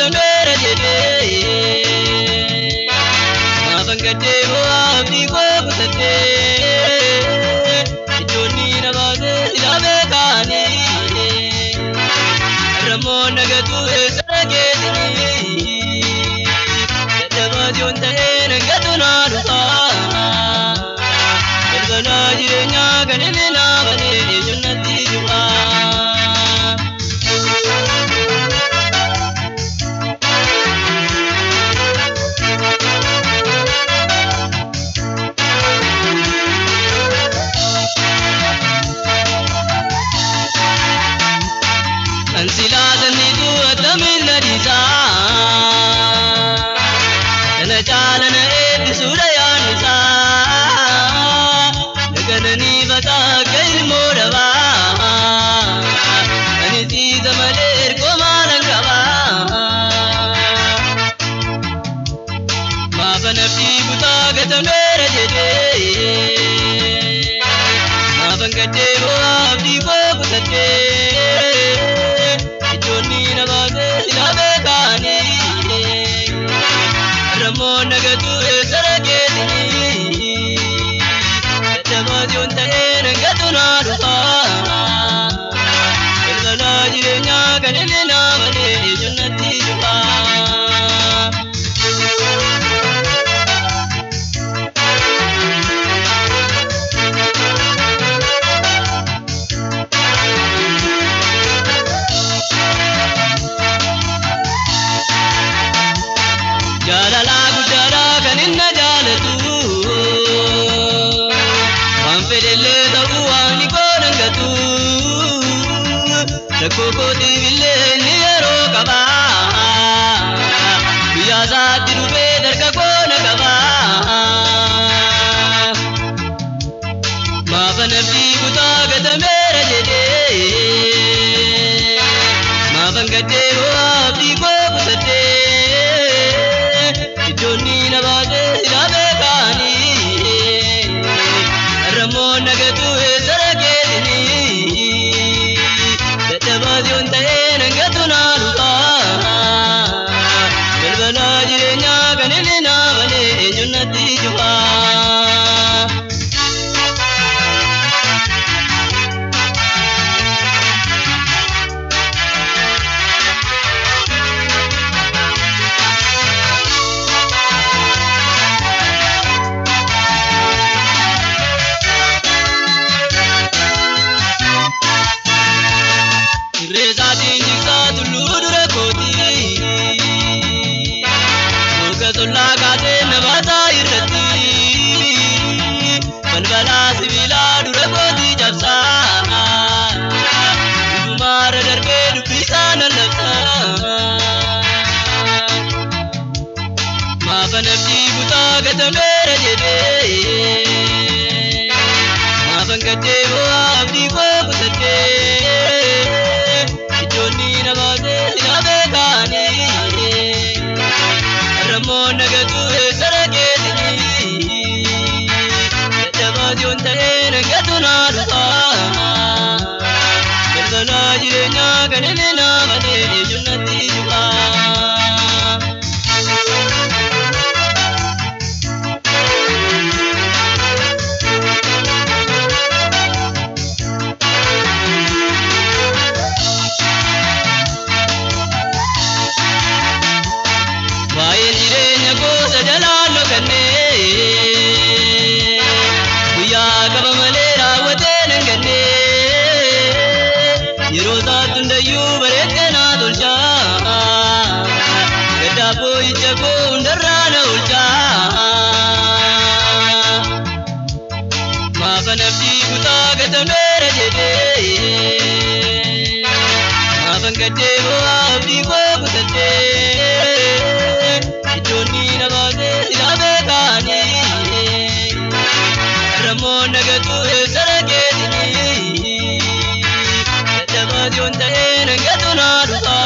gatamera jede mafangade ho abdi ko kutate idoni nabade ilabe kani ramon nagatu esagedini dabajonte nangatuna rupa berbana jirenya kanina bane junnati juwa Ansiladani tu atamil nadisa kana chalana ed surayanisa laganani bata kail modava aniti damaler ko malangava ma banati buta gatamera jede ma bangate ho abdi ko butate Joni nabade ilabe kani ramon nagatu esagedini dabajonte nangatuna rupa berbana jirenya kanina bane junnati juwa Jalala gudara kaninna jalatu Pampedelle dawani konangatu Rakoko diville niyaro kaba Biyaza dirube darka kona kaba Mafanabdi buta gatamera jede Mafangate ho abdi ko butate Joni nabade ilabe kani ramon nagatu esagedini dabajonte nangatuna rupa berbana jirenya kanina bane junnati juwa Reza dinjisa tuludura koti Mukatulla kate nabata irrati Balbala sibila dura koti jabsa Udumara darbe dubbisa nalabsa Mafanabdi buta gatamera jede Mafangate ho abdi ko kutate Joni nabade ilabe kani ramon nagatu esagedini dabajonte nangatuna rupa berbana jirenya kanina bane junnati juwa jalalo kanne buya kaba malera wate nangane yeroda tundayu barekana dolja gada boy jago undarana ulja ma banafti buta gatamera jede ma bangate ho abdi ko butate Joni nabade ilabe kani ramon nagatu esagedini dabajonte nangatuna rupa